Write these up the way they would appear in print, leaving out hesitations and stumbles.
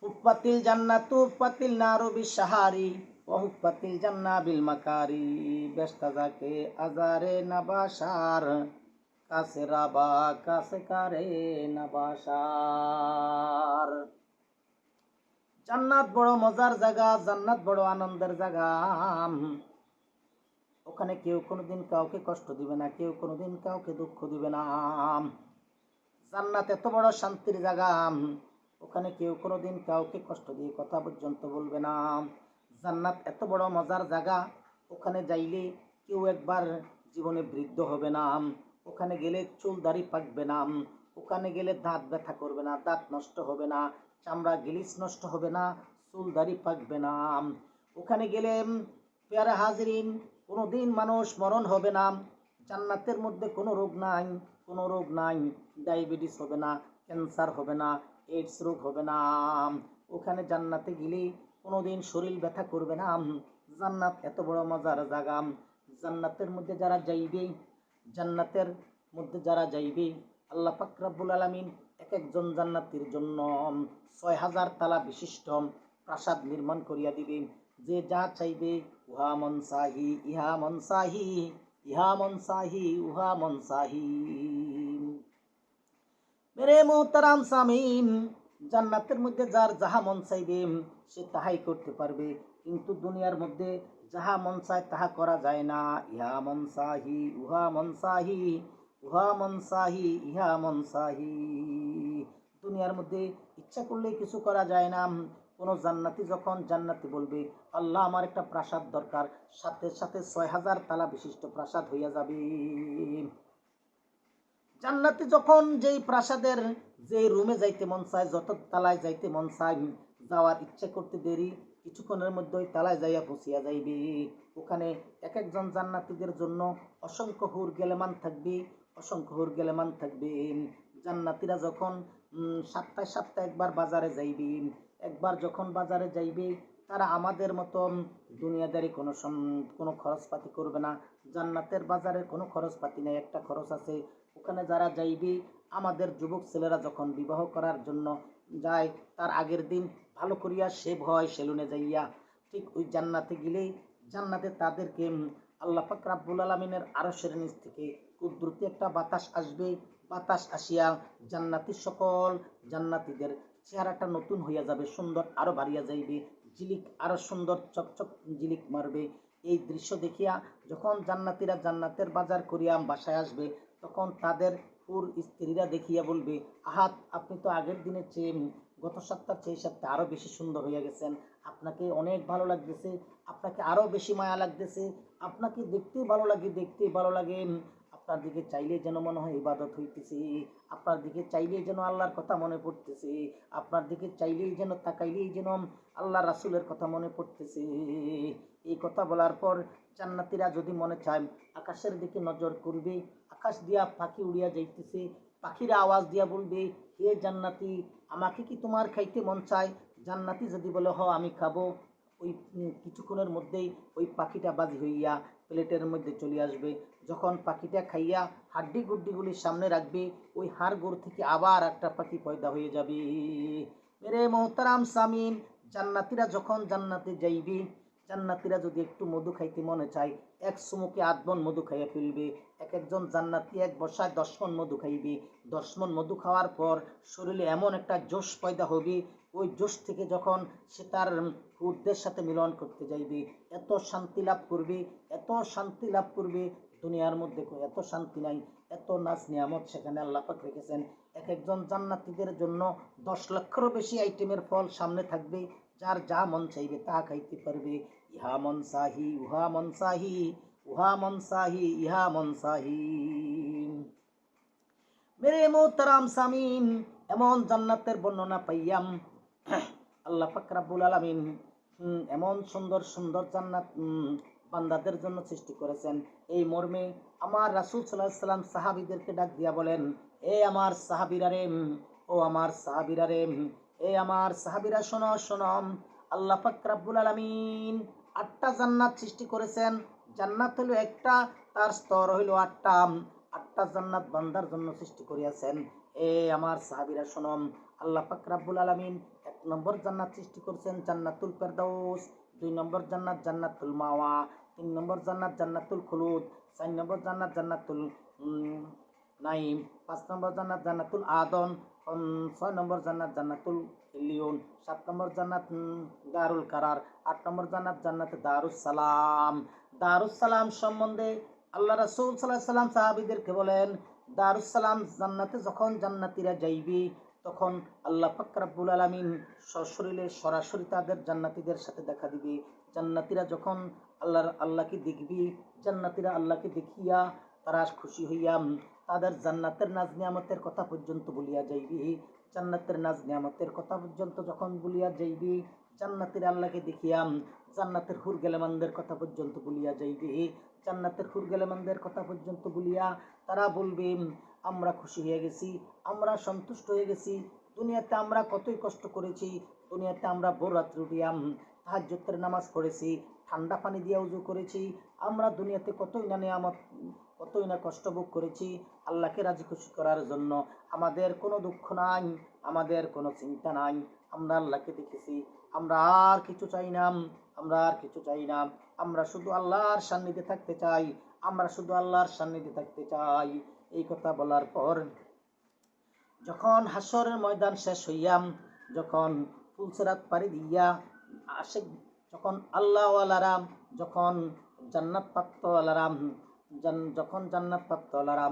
হুফফাতিল জান্নাতু হুফফাতিল নারু বিশাহারি ওয়া হুফফাতিল জান্না বিল মাকারি বেস্তা যাকে আজারে নাবাসার কাছে রাবা কাছে কারে নাবাসার। জান্নাত বড় মজার জায়গা, জান্নাত বড় আনন্দের জায়গা। ওখানে কেউ কোনোদিন কাউকে কষ্ট দিবে না, কেউ কোনোদিন কাউকে দুঃখ দিবে না। জান্নাত এত বড় শান্তির জায়গা, ওখানে কেউ কোনোদিন কাউকে কষ্ট দিয়ে কথা পর্যন্ত বলবে না। জান্নাত এত বড় মজার জায়গা, ওখানে যাইলে কেউ একবার জীবনে বৃদ্ধ হবে না, ওখানে গেলে চুল দাড়ি পাকবে না, ওখানে গেলে দাঁত ব্যথা করবে না, দাঁত নষ্ট হবে না, চামড়া গিলিস নষ্ট হবে না, চুল দাড়ি পাকবে না। ওখানে গেলে পেয়ারা হাজরিন কোনোদিন মানুষ মরণ হবে না। জান্নাতের মধ্যে কোনো রোগ নাই, কোনো রোগ নাই, ডায়াবেটিস হবে না, ক্যান্সার হবে না, এইডস রোগ হবে না। ওখানে জান্নাতে গেলে কোনোদিন শরীর ব্যথা করবে না। জান্নাত এত বড় মজার জায়গা। জান্নাতের মধ্যে যারা যাইবে, জান্নাতের মধ্যে যারা যাইবে, আল্লাহ পাক রব্বুল আলামিন এক একজন জান্নাতীর জন্য ৬,০০০ তালা বিশিষ্ট প্রাসাদ নির্মাণ করিয়া দিবে। যে যা চাইবে উহা মনসাহি ইহা মনসাহি, ইহা মনসাহি উহা মনসাহি। মেরে মোহতারাম সামিন, জান্নাতের মধ্যে যার যাহা মন চাইবে সে তাহাই করতে পারবে, কিন্তু দুনিয়ার মধ্যে যাহা মন চায় তাহা করা যায় না। ইহা মনসাহি উহা মনসাহি, উহা মনসাহি ইহা মনসাহি। দুনিয়ার মধ্যে ইচ্ছা করলে কিছু করা যায় না। কোনো জান্নাতি যখন জান্নাতি বলবে আল্লাহ আমার একটা প্রাসাদ দরকার, সাথে সাথে ৬,০০০ তালা বিশিষ্ট প্রাসাদ হইয়া যাবে। জান্নাতি যখন যেই প্রাসাদের যে রুমে যাইতে মন চায়, যত তালায় যাইতে মন চায়, যাওয়ার ইচ্ছা করতে দেরি, কিছুক্ষণের মধ্যে ওই তালায় যাইয়া পৌঁছিয়া যাইবে। ওখানে এক একজন জান্নাতীদের জন্য অসংখ্য হুর গেলেমান থাকবে, অসংখ্য হুর গেলেমান থাকবে। জান্নাতীরা যখন সপ্তাহে সপ্তাহে একবার বাজারে যাইবে, একবার যখন বাজারে যাইবে, তারা আমাদের মতো দুনিয়াদারি কোনো খরচপাতি করবে না। জান্নাতের বাজারে কোনো খরচপাতি নেই, একটা খরচ আছে। ওখানে যারা যাইবে, আমাদের যুবক ছেলেরা যখন বিবাহ করার জন্য যায়, তার আগের দিন ভালো করিয়া শেভ হয় সেলুনে যাইয়া, ঠিক ওই জান্নাতে গেলেই জান্নাতে তাদেরকে আল্লাহ পাক রাব্বুল আলামিনের আরশের নিচ থেকে কুদরতি একটা বাতাস আসবে। বাতাস আসিয়া জান্নাতের সকল জান্নাতীদের চেহারাটা নতুন হইয়া যাবে, সুন্দর আরো বাড়িয়া যাইবে, ঝিলিক আরো সুন্দর চকচক ঝিলিক মারবে। এই দৃশ্য দেখিয়া যখন জান্নাতীরা জান্নাতের বাজার করিয়া বাসায় আসবে, তখন তাদের হুর স্ত্রীরা দেখিয়া বলবে, আহাত আপনি তো আগের দিনের চেয়ে গত সপ্তাহ চেয়ে সপ্তাহে আরো বেশি সুন্দর হইয়া গেছেন, আপনাকে অনেক ভালো লাগতেছে, আপনাকে আরো বেশি মায়া লাগতেছে, আপনাকে দেখতেই ভালো লাগে, দেখতেই ভালো লাগে। আপনার দিকে চাইলেই যেন মনে হয় ইবাদত হইতেছে, আপনার দিকে চাইলেই যেন আল্লাহর কথা মনে পড়তেছে, আপনার দিকে চাইলেই যেন তাকাইলেই যেন আল্লাহ রাসূলের কথা মনে পড়তেছে। এই কথা বলার পর জান্নাতীরা যদি মনে চায় আকাশের দিকে নজর করবে, আকাশ দিয়া পাখি উড়িয়া যাইতেছে, পাখিরা আওয়াজ দিয়া বলবে, হে জান্নাতি আমাকে কি তোমার খাইতে মন চায়? জান্নাতি যদি বলে হ আমি খাবো, ওই কিছুক্ষণের মধ্যেই ওই পাখিটা বাজি হইয়া প্লেটের মধ্যে চলে আসবে। যখন পাখিটা খাইয়া হাড্ডি গুড্ডিগুলি সামনে রাখবে, ওই হাড় গোড় থেকে আবার একটা পাখি পয়দা হয়ে যাবে। মেরে মোহতারাম সামিন, জান্নাতীরা যখন জান্নাতে যাইবে, জান্নাতীরা যদি একটু মধু খাইতে মনে চায়, এক চুমুকে ৮ মণ মধু খাইয়া ফেলবে। এক একজন জান্নাতি এক বসায় ১০ মণ মধু খাইবে। ১০ মণ মধু খাওয়ার পর শরীরে এমন একটা জোশ পয়দা হবে, ওই জোশ থেকে যখন সে তার হুরদের সাথে মিলন করতে যাইবে, এত শান্তি লাভ করবে, এত শান্তি লাভ করবে, দুনিয়ার মধ্যে এত শান্তি নাই, এত নাজ নিয়ামত সেখানে আল্লাহ পাক রেখেছেন। এক একজন জান্নাতীদের জন্য ১০ লক্ষেরও বেশি আইটেমের ফল সামনে থাকবে, যার যা মন চাইবে তা খাইতে পারবে। ইহা মনসাহি উহা মনসাহি, উহা মনসাহি ইহা মনসাহি। মেরে মোহতারাম সামিন, এমন জান্নাতের বর্ণনা পাইয়াম আল্লাহ পাক রব্বুল আলামিন এমন সুন্দর সুন্দর জান্নাত বান্দাদের জন্য সৃষ্টি করেছেন। এই মর্মে আমার রাসূল সাল্লাল্লাহু আলাইহি সাল্লাম সাহাবীদেরকে ডাক দিয়া বলেন, এ আমার সাহাবীরা রে, ও আমার সাহাবীরা রে, এ আমার সাহাবীরা শোনো শোনো, আল্লাহ পাক রব্বুল আলামিন ৮টা জান্নাত সৃষ্টি করেছেন। জান্নাত হলো একটা, তার স্তর হইল ৮টা। ৮টা জান্নাত বান্দার জন্য সৃষ্টি করিয়াছেন। এ আমার সাহাবীরা শোনো, আল্লাহ পাক রব্বুল আলামিন নম্বর জান্নাত সৃষ্টি করেছেন জান্নাতুল ফেরদাউস, 2 নম্বর জান্নাত জান্নাতুল মাওয়া, 3 নম্বর জান্নাত জান্নাতুল খুলুদ, 4 নম্বর জান্নাত জান্নাতুল নাইম, 5 নম্বর জান্নাত জান্নাতুল আদন, 6 নম্বর জান্নাত জান্নাতুল ইলিয়ন, 7 নম্বর জান্নাত দারুল কারার, 8 নম্বর জান্নাত জান্নাত দারুস সালাম। দারুস সালাম সম্বন্ধে আল্লাহ রাসূল সাল্লাল্লাহু আলাইহি সাল্লাম সাহাবীদেরকে বলেন, দারুস সালাম জান্নাতে যখন জান্নাতীরা যাইবে তখন আল্লাহ পাক রব্বুল আলামিন সশরীরে সরাসরি তাদের জান্নাতীদের সাথে দেখা দিবে। জান্নাতীরা যখন আল্লাহকে দেখবে, জান্নাতীরা আল্লাহকে দেখিয়া তারা খুশি হইয়া তাদের জান্নাতের নাজ নিয়ামতের কথা পর্যন্ত বলিয়া যাইবে। জান্নাতের নাজ নিয়ামতের কথা পর্যন্ত যখন বলিয়া যাইবে, জান্নাতের আল্লাহকে দেখিয়া জান্নাতের হুর গেলেমানদের কথা পর্যন্ত বলিয়া যাইবে। জান্নাতের হুর গেলেমানদের কথা পর্যন্ত বলিয়া তারা বলবে, আমরা খুশি হয়ে গেছি, আমরা সন্তুষ্ট হয়ে গেছি। দুনিয়াতে আমরা কতই কষ্ট করেছি, দুনিয়াতে আমরা ভোর রাত্রে উঠিয়া তাহাজ্জুদের নামাজ পড়েছি, ঠান্ডা পানি দিয়ে উজু করেছি, আমরা দুনিয়াতে কতই না নিয়ামত, কতই না কষ্ট ভোগ করেছি আল্লাহকে রাজি খুশি করার জন্য। আমাদের কোনো দুঃখ নাই, আমাদের কোনো চিন্তা নাই, আমরা আল্লাহকে দেখেছি, আমরা আর কিছু চাই না, আমরা আর কিছু চাই না, আমরা শুধু আল্লাহর সান্নিধ্যে থাকতে চাই, আমরা শুধু আল্লাহর সান্নিধ্যে থাকতে চাই। এই কথা বলার পর যখন হাসরের ময়দান শেষ হইয়া, যখন ফুলসিরাত পাড়ি দিয়া আসে, যখন আল্লাহওয়ালারা, যখন জান্নাত প্রাপ্তওয়ালারা, যখন জান্নাত প্রাপ্তওয়ালারা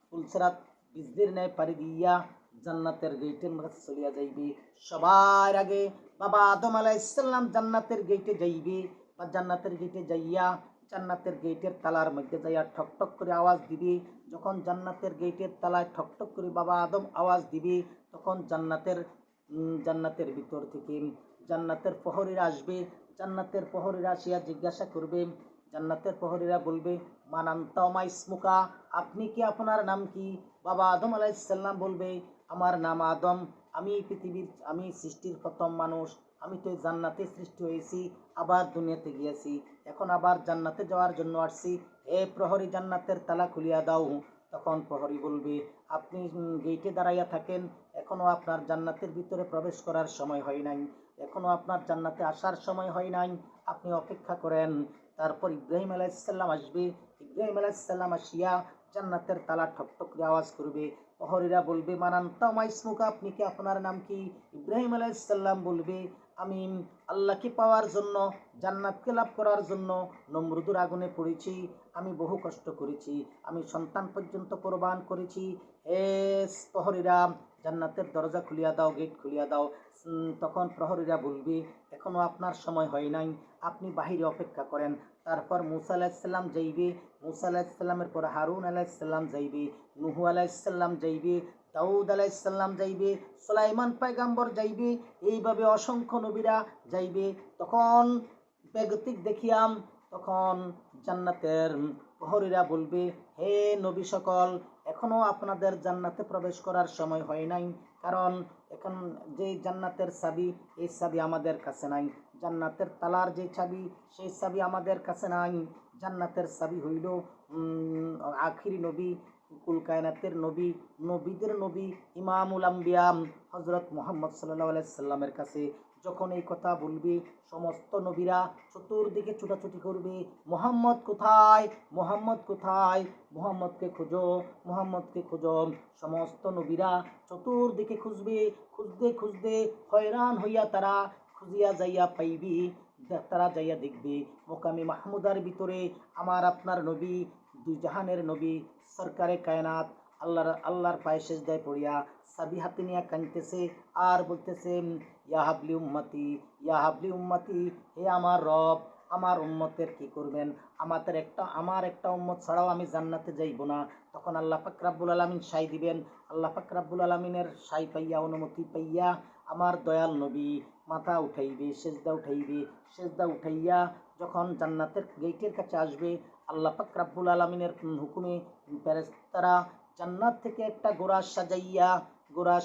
ফুলসিরাত বিজলির ন্যায় পাড়ি দিয়া জান্নাতের গেটের কাছে চলিয়া যাইবে, সবার আগে বাবা আদম আলাইহিস সালাম জান্নাতের গেটে যাইবে, বা জান্নাতের গেটে যাইয়া জান্নাতের গেটের তালার মধ্যে যাইয়া ঠক ঠক করে আওয়াজ দিবে। যখন জান্নাতের গেটের তালায় ঠক ঠক করে বাবা আদম আওয়াজ দিবে, তখন জান্নাতের ভিতর থেকে জান্নাতের প্রহরীরা আসবে। জান্নাতের প্রহরীরা আসিয়া জিজ্ঞাসা করবে, জান্নাতের প্রহরীরা বলবে, মান আনতা ওয়া মা ইসমুকা, আপনি কি, আপনার নাম কি? বাবা আদম আলাইহিস সালাম বলবে, আমার নাম আদম, আমি সৃষ্টির প্রথম মানুষ, আমি তো জান্নাতে সৃষ্টি হয়েছি, আবার দুনিয়াতে গিয়েছি, এখন আবার জান্নাতে যাওয়ার জন্য আসছি, হে প্রহরী জান্নাতের তালা খুলিয়া দাও। তখন প্রহরী বলবে, আপনি গেটে দাঁড়াইয়া থাকেন, এখনো আপনার জান্নাতের ভিতরে প্রবেশ করার সময় হয় নাই, এখনো আপনার জান্নাতে আসার সময় হয় নাই, আপনি অপেক্ষা করেন। তারপর ইব্রাহিম আলাইহিস সালাম আসবে, ইব্রাহিম আলাইহিস সালাম আসিয়া জান্নাতের তালা ঠক ঠক করে আওয়াজ করবে। প্রহরীরা বলবে, মান আনতা ওয়া মা ইসমুকা, আপনি কি, আপনার নাম কি? ইব্রাহিম আলাইহিস সালাম বলবে, আমি আল্লাহকে পাওয়ার জন্য, জান্নাতকে লাভ করার জন্য নমরুদের আগুনে পড়েছি, আমি বহু কষ্ট করেছি, আমি সন্তান পর্যন্ত কোরবান করেছি। হে প্রহরীরা, জান্নাতের দরজা খুলিয়া দাও, গেট খুলিয়া দাও। তখন প্রহরীরা বলবে, এখনো আপনার সময় হয় নাই, আপনি বাহিরে অপেক্ষা করেন। তারপর মুসা আলাইহিস সালাম যাইবে, মুসা আলাইহিস সালামের পর হারুন আলাইহিস সালাম যাইবে, নূহ আলাইহিস সালাম যাইবে, দাউদ আলাইহিস সালাম যাইবে, সুলাইমান পয়গম্বর যাইবে, এইভাবে অসংখ্য নবীরা যাইবে। তখন বেগতিক দেখিয়াম, তখন জান্নাতের প্রহরীরা বলবে, হে নবী সকল, এখনো আপনাদের জান্নাতে প্রবেশ করার সময় হয় নাই, কারণ এখন যে জান্নাতের চাবি, এই চাবি আমাদের কাছে নাই, জান্নাতের তালার যে চাবি, সেই চাবি আমাদের কাছে নাই। জান্নাতের চাবি হইল আখিরি নবী, কুল কায়নাতের নবী, নবীদের নবী, ইমামুল আম্বিয়া হযরত মুহাম্মদ সাল্লাল্লাহু আলাইহি সাল্লামের কাছে। যখন এই কথা বলবে, সমস্ত নবীরা চতুর্দিকে ছুটাছুটি করবে, মুহাম্মদ কোথায়, মুহাম্মদ কোথায়, মুহাম্মদকে খোঁজো, মুহাম্মদকে খোঁজো। সমস্ত নবীরা চতুর্দিকে খুঁজবে, খুঁজতে খুঁজতে হয়রান হইয়া তারা খুঁজিয়া যাইয়া পাইবি, তারা যাইয়া দেখবে মোকামি মাহমুদার ভিতরে আমার আপনার নবী, দুই জাহানের নবী, সরকারে কায়নাত আল্লাহর পায়ে সেজদায় পড়িয়া সাবি হাতে নিয়ে কাঁদতেছে আর বলতেছে, ইয়া হাবলি উম্মতি, ইয়া হাবলি উম্মতি, হে আমার রব, আমার উম্মতের কি করবেন, আমার একটা উম্মত ছাড়াও আমি জান্নাতে যাইব না। তখন আল্লাহ পাক রব্বুল আলামিন সাই দিবেন। আল্লাহ পাক রব্বুল আলামিনের সাই পাইয়া, অনুমতি পাইয়া আমার দয়াল নবী মাথা উঠাইবে, সেজদা উঠাইয়া যখন জান্নাতের গেটের কাছে আসবে, আল্লাহ পাক রব্বুল আলামিনের হুকুমে ফেরেশতারা জান্নাত থেকে একটা ঘোড়া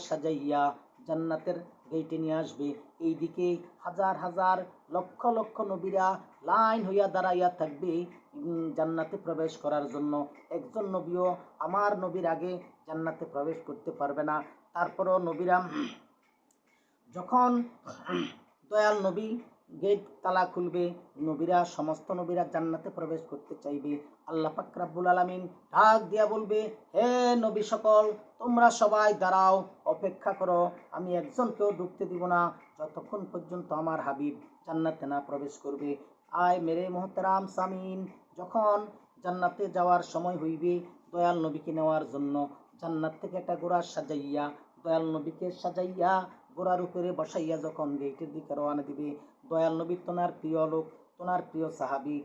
সাজাইয়া জান্নাতের গেটে নিয়ে আসবে। এইদিকে হাজার হাজার লক্ষ লক্ষ নবীরা লাইন হইয়া দাঁড়াইয়া থাকবে জান্নাতে প্রবেশ করার জন্য। একজন নবীও আমার নবীর আগে জান্নাতে প্রবেশ করতে পারবে না। তারপরও নবীরা যখন দয়াল নবী গেট তালা খুলবে, নবীরা সমস্ত নবীরা জান্নাতে প্রবেশ করতে চাইবে। আল্লাহ পাক রব্বুল আলামিন ডাক দিয়া বলবে, হে নবী সকল, তোমরা সবাই দাঁড়াও, অপেক্ষা করো, আমি একজনকেও ঢুকতে দিব না যতক্ষণ পর্যন্ত আমার হাবিব জান্নাতে না প্রবেশ করবে। আয় মেরে মোহতারাম সামিন, যখন জান্নাতে যাওয়ার সময় হইবে, দয়াল নবীকে নেওয়ার জন্য জান্নাত থেকে একটা ঘোড়া সাজাইয়া, দয়াল নবীকে সাজাইয়া ঘোড়ার উপরে বসাইয়া যখন গেটের দিকে রওনা দিবে, দয়াল নবী তোনার প্রিয় লোক, তোনার প্রিয় সাহাবি,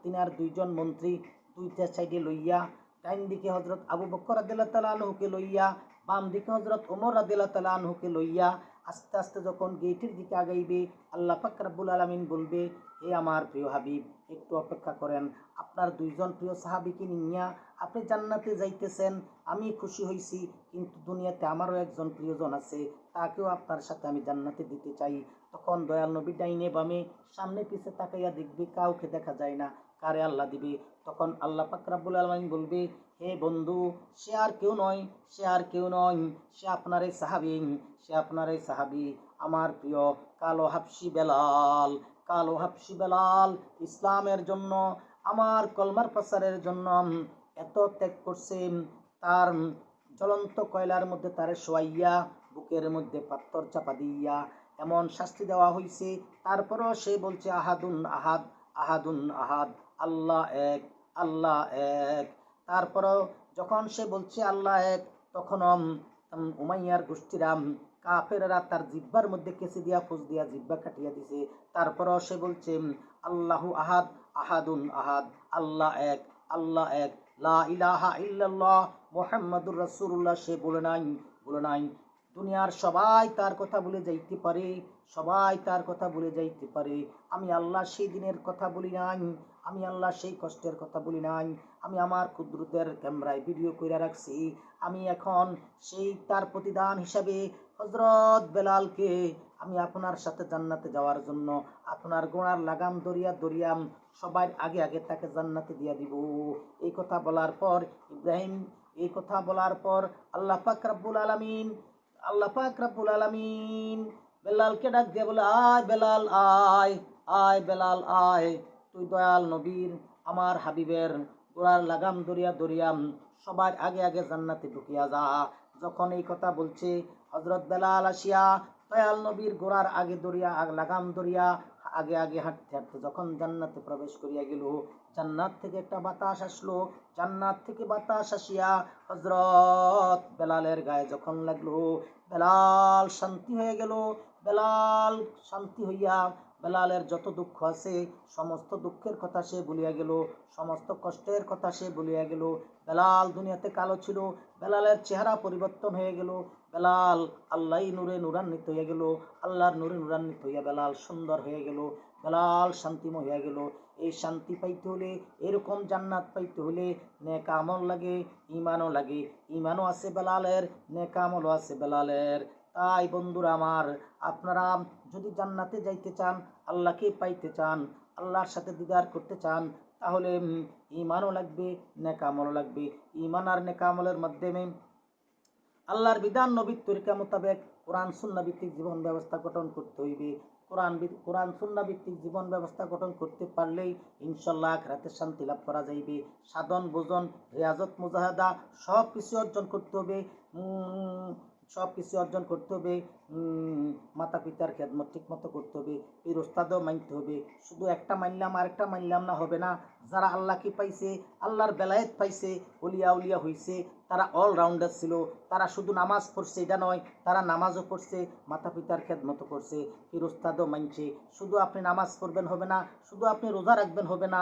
তিনার দুইজন মন্ত্রী দুইটা সাইডে লইয়া, ডাইন দিকে হজরত আবু বকর রাদিয়াল্লাহু তাআলা আনহুকে লইয়া, বাম দিকে হজরত ওমর রাদিয়াল্লাহু তাআলা আনহুকে লইয়া আস্তে আস্তে যখন গেটের দিকে আগাইবে, আল্লাহ পাক রব্বুল আলামিন বলবে, হে আমার প্রিয় হাবিব, একটু অপেক্ষা করেন, আপনার দুইজন প্রিয় সাহাবিকে নিয়া আপনি জান্নাতে যাইতেছেন, আমি খুশি হইছি, কিন্তু দুনিয়াতে আমারও একজন প্রিয়জন আছে, তাকেও আপনার সাথে আমি জান্নাতে দিতে চাই। তখন দয়াল নবী ডাইনে বামে সামনে পিছে তাকাইয়া দেখবে, কাউকে দেখা যায় না, কারে আল্লাহ দিবে। তখন আল্লাহ পাক রব্বুল আলামিন বলবে, হে বন্ধু, সে আর কেউ নয়, সে আর কেউ নয়, সে আপনার এই সাহাবী, সে আপনার এই সাহাবী, আমার প্রিয় কালো হাবশি বেলাল। কালো হাবশি বেলাল ইসলামের জন্য, আমার কলমার প্রচারের জন্য এত ত্যাগ করছেন, তার জ্বলন্ত কয়লার মধ্যে তারে শোয়াইয়া বুকের মধ্যে পাথর চাপা দিয়া এমন শাস্তি দেওয়া হয়েছে, তারপরও সে বলছে আহাদুন আহাদ, আহাদুন আহাদ, আল্লাহ এক, আল্লাহ এক। তারপরও যখন সে বলছে আল্লাহ এক, তখন উমাইয়ার গোষ্ঠীরাম কাফেররা তার জিব্বার মধ্যে কেঁচি দিয়া ফুস দিয়া জিব্বা কাটিয়া দিছে। তারপরও সে বলছে আল্লাহু আহাদ, আহাদুন আহাদ, আল্লাহ এক, আল্লাহ এক, লা ইলাহা ইল্লাল্লাহ মুহাম্মাদুর রাসূলুল্লাহ সে বলে নাই, বলে নাই। দুনিয়ার সবাই তার কথা বলে যাইতে পারে, সবাই তার কথা বলে যাইতে পারে, আমি আল্লাহ সেই দিনের কথা বলি নাই, আমি আল্লাহ সেই কষ্টের কথা বলি নাই, আমি আমার কুদরতের ক্যামেরায় ভিডিও করে রাখছি। আমি এখন সেই তার প্রতিদান হিসাবে হযরত বেলালকে আমি আপনার সাথে জান্নাতে যাওয়ার জন্য আপনার গোড়ার লাগাম দরিয়া দরিয়াম সবার আগে আগে তাকে জান্নাতে দিয়া দিব। এই কথা বলার পর ইব্রাহিম, এই কথা বলার পর আল্লাহ পাক রব্বুল আলামিন, আল্লাহ পাক রব্বুল আলামিন বেলালকে ডাক দিয়ে বলে, আয় বেলাল আয়, আয় বেলাল আয়, তুই দয়াল নবীর আমার হাবিবের গোড়ার লাগাম দরিয়া দরিয়াম সবার আগে আগে জান্নাতে ঢুকিয়া যা। যখন এই কথা বলছে, হযরত বেলাল আসিয়া দয়াল নবীর গোড়ার আগে দরিয়া লাগাম দরিয়া আগে আগে হাঁটতে হাঁটতে যখন জান্নাতে প্রবেশ করিয়া গেল, জান্নাত থেকে একটা বাতাস আসলো, জান্নাত থেকে বাতাস আসিয়া হযরত বেলালের গায়ে যখন লাগলো, বেলাল শান্তি হয়ে গেল। বেলাল শান্তি হইয়া বেলালের যত দুঃখ আছে সমস্ত দুঃখের কথা সে ভুলিয়া গেল, সমস্ত কষ্টের কথা সে ভুলিয়া গেল। বেলাল দুনিয়াতে কালো ছিল, বেলালের চেহারা পরিবর্তন হয়ে গেল, বেলাল আল্লাহ নূরে নূরান্বিত হয়ে গেল, আল্লাহর নূরে নূরান্বিত হইয়া বেলাল সুন্দর হয়ে গেল, বেলাল শান্তিময় হয়ে গেল। এই শান্তি পাইতে হলে, এরকম জান্নাত পাইতে হলে নেক আমল লাগে, ইমানও লাগে, ইমানও আছে বেলালের, নেক আমলও আছে বেলালের। তাই বন্ধুরা আমার, আপনারা যদি জান্নাতে যাইতে চান, আল্লাহকে পাইতে চান, আল্লাহর সাথে দিদার করতে চান, তাহলে ইমানও লাগবে, নেক আমলও লাগবে। ইমান আর নেক আমলের মাধ্যমে আল্লাহর বিধান নবীর তরিকা মোতাবেক কোরআন সুন্নাহ ভিত্তিক জীবন ব্যবস্থা গঠন করতে হইবে। কোরআন সুন্নাহ ভিত্তিক জীবন ব্যবস্থা গঠন করতে পারলেই ইনশাল্লাহ আখিরাতে শান্তি লাভ করা যাইবে। সাধন ভোজন রিয়াজত মুজাহাদা সব কিছু অর্জন করতে হবে, সব কিছু অর্জন করতে হবে। মাতা পিতার খেদমত ঠিক মতো করতে হবে, এই ওস্তাদও মানতে হবে। শুধু একটা মানলাম আর একটা মানলাম না, হবে না। যারা আল্লাহকে পাইছে, আল্লাহর বেলায়েত পাইছে, উলিয়া উলিয়া হইছে, তারা অলরাউন্ডার ছিল। তারা শুধু নামাজ পড়ছে এটা নয়, তারা নামাজও পড়ছে, মাতা পিতার খেদমতো করছে, ফিরোস্তাদও মানছে। শুধু আপনি নামাজ পড়বেন হবে না, শুধু আপনি রোজা রাখবেন হবে না,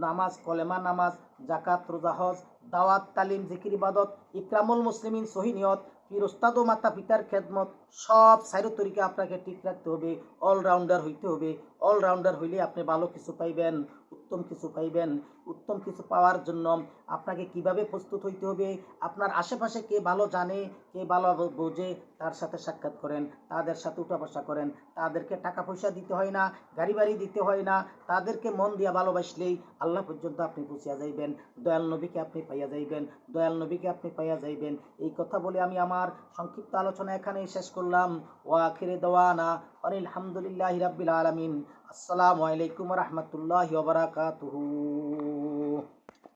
নামাজ কলেমা নামাজ, জাকাত রোজা হজ দাওয়াত তালিম জিকির ইবাদত ইকরামুল মুসলিমিন সহি নিয়ত ফিরোস্তাদ ও মাতা পিতার খেদমত সব সাইরো তরিকা আপনাকে ঠিক রাখতে হবে। অলরাউন্ডার হইতে হবে। অলরাউন্ডার হইলে আপনি ভালো কিছু পাইবেন, উত্তম কিছু পাইবেন। উত্তম কিছু পাওয়ার জন্য আপনাকে কিভাবে প্রস্তুত হইতে হবে, আপনার আশেপাশে কে ভালো জানে, কে ভালো বোঝে, তার সাথে সাক্ষাৎ করেন, তাদের সাথে উঠা বসা করেন। তাদেরকে টাকা পয়সা দিতে হয় না, গাড়ি বাড়ি দিতে হয় না, তাদেরকে মন দিয়া ভালোবাসলেই আল্লাহ পর্যন্ত আপনি পৌঁছিয়া যাইবেন। দয়াল নবীকে আপনি পাইয়া যাইবেন, দয়াল নবীকে আপনি পাইয়া যাইবেন। এই কথা বলে আমি আমার সংক্ষিপ্ত আলোচনা এখানেই শেষ করলাম। ওয়া আখিরে দাওয়ানা আলহামদুলিল্লাহি রাব্বিল আলামিন। আসসালামু আলাইকুম ওয়া রাহমাতুল্লাহি ওয়া বারাকাতুহু।